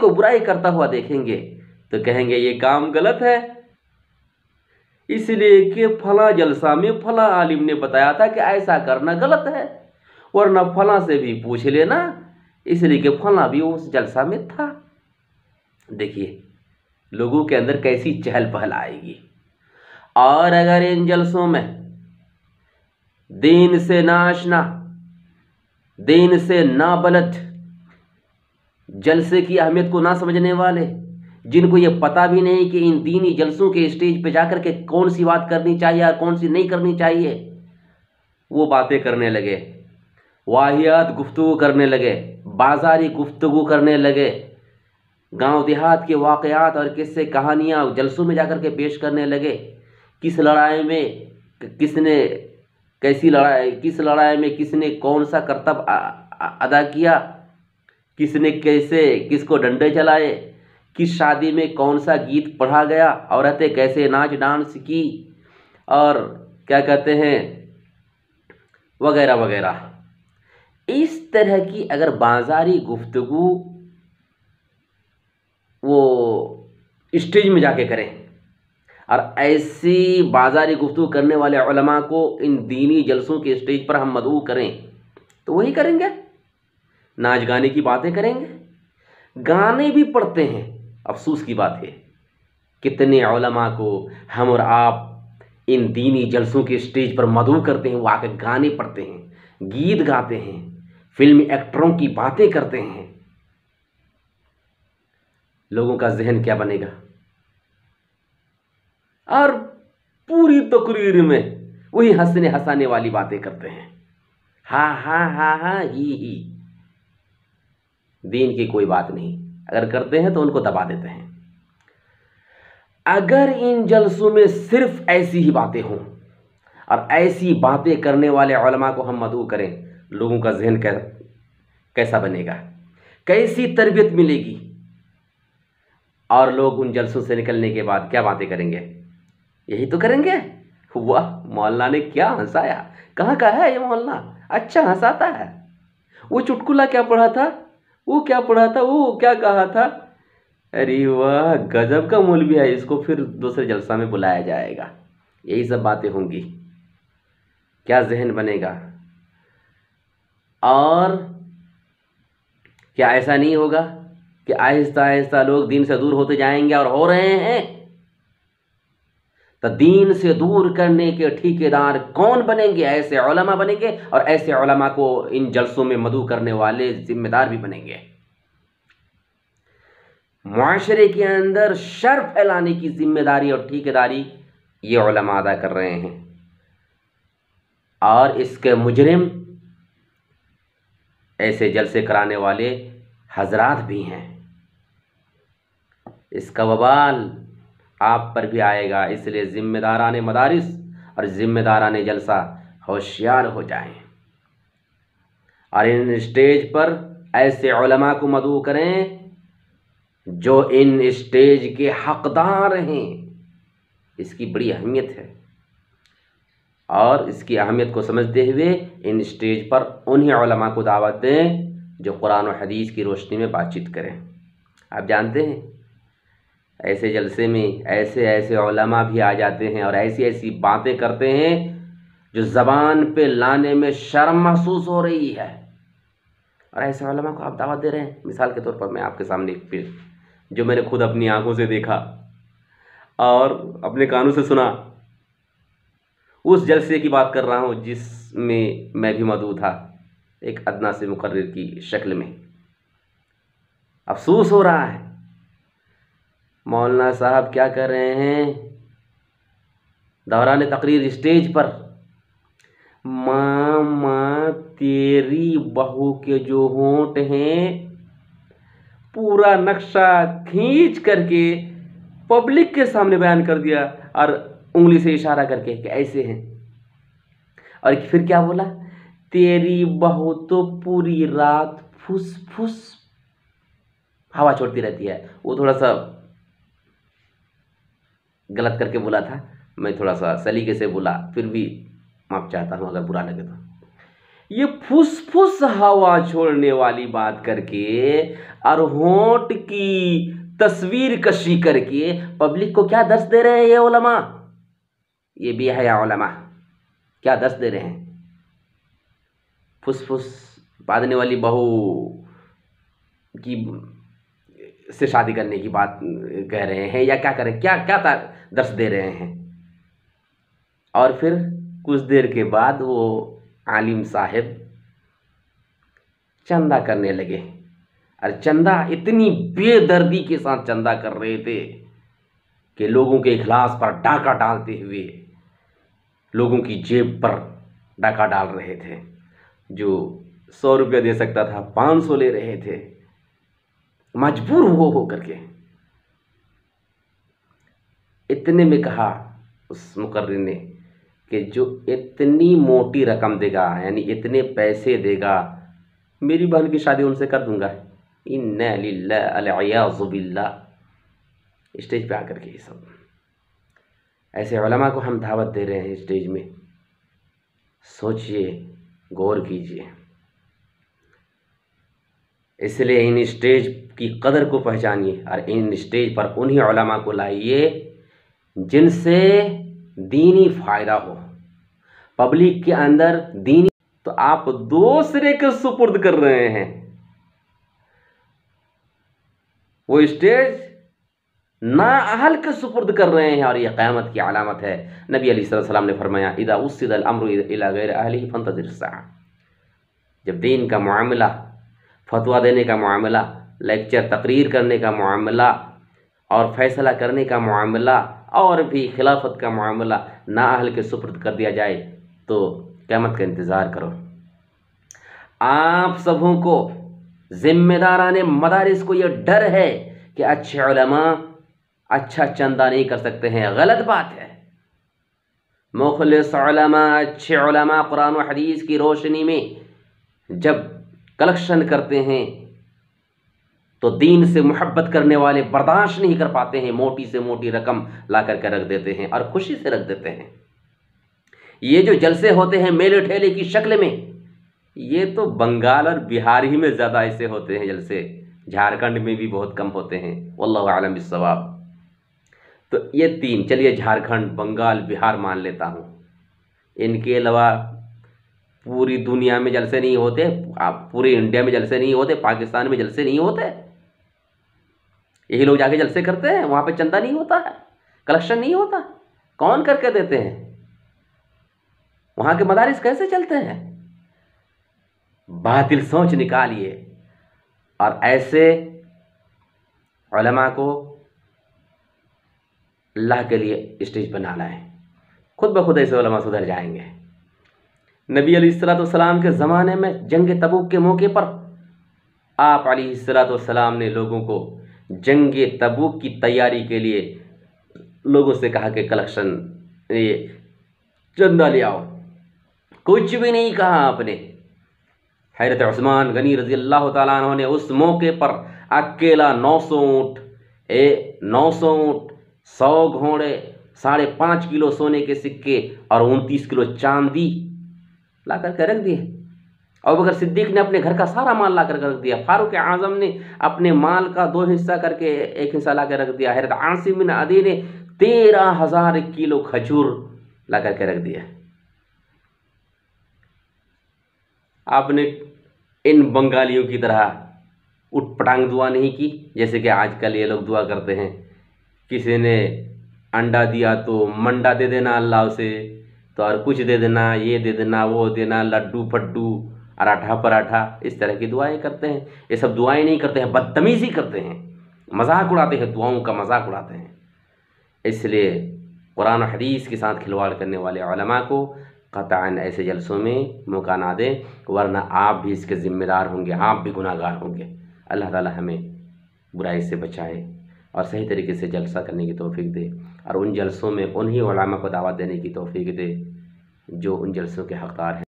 کو برائی کرتا ہوا دیکھیں گے تو کہیں گے یہ کام غلط ہے، اس لیے کہ فلاں جلسہ میں فلاں عالم نے بتایا تھا کہ ایسا کرنا غلط ہے، ورنہ فلاں سے بھی پوچھ لینا، اس لیے کہ فلاں بھی اس جلسہ میں تھا۔ دیکھیے لوگوں کے اندر کیسی چہل پہل آئے گی۔ اور اگر ان جلسوں میں دین سے ناآشنا، دین سے نابلد، جلسے کی اہمیت کو نہ سمجھنے والے، جن کو یہ پتہ بھی نہیں کہ ان دینی جلسوں کے اسٹیج پہ جا کر کے کون سی بات کرنی چاہیے اور کون سی نہیں کرنی چاہیے، وہ باتیں کرنے لگے، واہیات گفتگو کرنے لگے، بازاری گفتگو کرنے لگے، گاؤں دیہات کے واقعات اور قصے کہانیاں جلسوں میں جا کر کے پیش کرنے لگے، کس لڑائی میں کس نے کیسی لڑائی، کس لڑائی میں کس نے کون سا کرتب ادا کیا، کس نے کیسے کس کو ڈنڈے چلائے، کس شادی میں کون سا گیت پڑھا گیا، عورتیں کیسے ناچ ڈانس کی، اور کیا کہتے ہیں وغیرہ وغیرہ۔ اس طرح کی اگر بازاری گفتگو وہ اسٹیج میں جا کے کریں، اور ایسی بازاری گفتگو کرنے والے علماء کو ان دینی جلسوں کے اسٹیج پر ہم مدعو کریں تو وہی کریں گے، ناچ گانے کی باتیں کریں گے، گانے بھی پڑھتے ہیں۔ افسوس کی بات ہے کتنے علماء کو ہم اور آپ ان دینی جلسوں کے اسٹیج پر مدعو کرتے ہیں، وہ آ کے گانے پڑھتے ہیں، گیت گاتے ہیں، فلمی ایکٹروں کی باتیں کرتے ہیں۔ لوگوں کا ذہن کیا بنے گا؟ اور پوری تقریر میں وہی ہنسنے ہنسانے والی باتیں کرتے ہیں، ہاں ہاں ہاں ہاں ہی۔ دین کی کوئی بات نہیں، اگر کرتے ہیں تو ان کو دبا دیتے ہیں۔ اگر ان جلسوں میں صرف ایسی ہی باتیں ہوں اور ایسی باتیں کرنے والے علماء کو ہم مدعو کریں، لوگوں کا ذہن کیسا بنے گا، کیسی تربیت ملے گی؟ اور لوگ ان جلسوں سے نکلنے کے بعد کیا باتیں کریں گے؟ یہی تو کریں گے، واہ مولانا نے کیا ہنسایا، کہاں کا ہے یہ مولانا، اچھا ہنساتا ہے، وہ چٹکلا کیا پڑھا تھا، وہ کیا پڑھا تھا، وہ کیا کہا تھا، ارے واہ گجب کا مولوی ہے، اس کو پھر دوسرے جلسہ میں بلایا جائے گا۔ یہی سب باتیں ہوں گی، کیا ذہن بنے گا؟ اور کیا ایسا نہیں ہوگا کہ آہستہ آہستہ لوگ دین سے دور ہوتے جائیں گے، اور ہو رہے ہیں؟ تو دین سے دور کرنے کے ٹھیکیدار کون بنیں گے؟ ایسے علماء بنیں گے، اور ایسے علماء کو ان جلسوں میں مدعو کرنے والے ذمہ دار بھی بنیں گے۔ معاشرے کے اندر شر پھیلانے کی ذمہ داری اور ٹھیکیداری یہ علماء ادا کر رہے ہیں، اور اس کے مجرم ایسے جلسے کرانے والے حضرات بھی ہیں۔ اس کا وبال آپ پر بھی آئے گا، اس لیے ذمہ داران مدارس اور ذمہ داران جلسہ ہوشیار ہو جائیں، اور ان اسٹیج پر ایسے علماء کو مدعو کریں جو ان اسٹیج کے حقدار ہیں۔ اس کی بڑی اہمیت ہے، اور اس کی اہمیت کو سمجھتے ہوئے ان اسٹیج پر انہی علماء کو دعوت دیں جو قرآن و حدیث کی روشنی میں بات چیت کریں۔ آپ جانتے ہیں ایسے جلسے میں ایسے ایسے علماء بھی آ جاتے ہیں اور ایسی ایسی باتیں کرتے ہیں جو زبان پہ لانے میں شرم محسوس ہو رہی ہے، اور ایسے علماء کو آپ دعوت دے رہے ہیں۔ مثال کے طور پر میں آپ کے سامنے ایک پھر جو میں نے خود اپنی آنکھوں سے دیکھا اور اپنے کانوں سے سنا، اس جلسے کی بات کر رہا ہوں جس میں میں بھی مدعو تھا، ایک ادنیٰ سے مقرر کی شکل میں۔ افسوس ہو رہا ہے مولانا صاحب کیا کر رہے ہیں، دوران تقریر اسٹیج پر ماں تیری بہو کے جو ہونٹ ہیں پورا نقشہ کھینچ کر کے پبلک کے سامنے بیان کر دیا، اور انگلی سے اشارہ کر کے کہ ایسے ہیں، اور پھر کیا بولا، تیری بہو تو پوری رات پھس پھس ہوا چھوڑتی رہتی ہے۔ وہ تھوڑا سا غلط کر کے بولا تھا، میں تھوڑا سا سلیقے سے بولا، پھر بھی معاف چاہتا ہوں اگر برا لگے تو۔ ये फुस फुस हवा छोड़ने वाली बात करके और होंठ की तस्वीर कशी करके पब्लिक को क्या दर्श दे रहे हैं ये उलमा, ये बेहया उलमा क्या दर्श दे रहे हैं? फुस फुस बांधने वाली बहू की से शादी करने की बात कह रहे हैं या क्या करें, क्या क्या दर्श दे रहे हैं? और फिर कुछ देर के बाद वो आलिम साहब चंदा करने लगे। और चंदा इतनी बेदर्दी के साथ चंदा कर रहे थे कि लोगों के इखलास पर डाका डालते हुए लोगों की जेब पर डाका डाल रहे थे। जो 100 रुपया दे सकता था 500 ले रहे थे, मजबूर हो करके। इतने में कहा उस मुकर्रिर ने कि जो इतनी मोटी रकम देगा, यानी इतने पैसे देगा, मेरी बहन की शादी उनसे कर दूंगा। इन्ना लिल्लाहि व इय्याज़ु बिल्लाह। स्टेज पे आकर के ये सब ऐसे उलमा को हम दावत दे रहे हैं स्टेज में। सोचिए, गौर कीजिए। इसलिए इन स्टेज की कदर को पहचानिए और इन स्टेज पर उन्हीं उलमा को लाइए जिनसे दीनी फायदा हो, पब्लिक के अंदर दीनी। तो आप दूसरे के सुपुर्द कर रहे हैं। वो स्टेज नाअहल के सुपुर्द कर रहे हैं और यह क़यामत की अलामत है। नबी अलैहिस्सलाम ने फरमाया, इदा उस्सिदल अम्रु इला गैर अहलिही फंतज़िर अस्साअह। जब दीन का मामला, फतवा देने का मामला, लेक्चर तकरीर करने का मामला और फैसला करने का मामला और भी खिलाफत का मामला नाअहल के सुपुर्द कर दिया जाए तो क़यामत का इंतज़ार करो। आप सबों को, ज़िम्मेदाराने मदारिस को यह डर है कि अच्छे उलमा अच्छा चंदा नहीं कर सकते हैं। गलत बात है। मुखलिस उलमा, अच्छे उलमा कुरान और हदीस की रोशनी में जब कलेक्शन करते हैं तो दीन से मोहब्बत करने वाले बर्दाश्त नहीं कर पाते हैं, मोटी से मोटी रकम ला करके रख देते हैं और खुशी से रख देते हैं। ये जो जलसे होते हैं मेले ठेले की शक्ल में, ये तो बंगाल और बिहार ही में ज़्यादा ऐसे होते हैं जलसे, झारखंड में भी बहुत कम होते हैं। वल्लाहु आलम बिस्सवाब। तो ये तीन, चलिए झारखंड, बंगाल, बिहार मान लेता हूँ, इनके अलावा पूरी दुनिया में जलसे नहीं होते, पूरे इंडिया में जलसे नहीं होते, पाकिस्तान में जलसे नहीं होते। यही लोग जाके जलसे करते हैं, वहाँ पे चंदा नहीं होता है, कलेक्शन नहीं होता। कौन करके देते हैं? वहाँ के मदारिस कैसे चलते हैं? बातिल सोच निकालिए और ऐसे उलमा को अल्लाह के लिए स्टेज पर ना लाएं। खुद ब खुद ऐसे उलमा सुधर जाएंगे। नबी अलैहिस्सलाम के ज़माने में जंग तबूक के मौके पर आप अलैहिस्सलाम ने लोगों को जंग तबूक की तैयारी के लिए लोगों से कहा कि कलेक्शन, ये चंदा ले आओ। कुछ भी नहीं कहा आपने। हज़रत उस्मान गनी रज़ी अल्लाह ताला अन्हु ने उस मौके पर अकेला 900 ऊँट, 100 घोड़े, 5.5 किलो सोने के सिक्के और 29 किलो चांदी ला करके रख दिए। अबू बकर सिद्दीक ने अपने घर का सारा माल ला करके रख दिया। फारूक आज़म ने अपने माल का 2 हिस्सा करके 1 हिस्सा ला कर रख दिया। हज़रत आसिम बिन अदी ने 13,000 किलो खजूर ला करके रख दिया। आपने इन बंगालियों की तरह उठपटांग दुआ नहीं की, जैसे कि आजकल ये लोग दुआ करते हैं। किसी ने अंडा दिया तो मंडा दे देना अल्लाह से, तो और कुछ दे देना, ये दे देना, वो देना, लड्डू फड्डू, पराठा पराठा, इस तरह की दुआएं करते हैं। ये सब दुआएं नहीं करते हैं, बदतमीज़ी करते हैं, मजाक उड़ाते हैं, दुआओं का मजाक उड़ाते हैं। इसलिए कुरान और हदीस के साथ खिलवाड़ करने वाले उलमा को क़तअन ऐसे जलसों में मौका ना दें, वरना आप भी इसके ज़िम्मेदार होंगे, आप भी गुनाहगार होंगे। अल्लाह ताला हमें बुराई से बचाए और सही तरीके से जलसा करने की तौफीक दे और उन जलसों में उन्हीं उलमा को दावत देने की तौफीक दे जो उन जलसों के हक़दार हैं।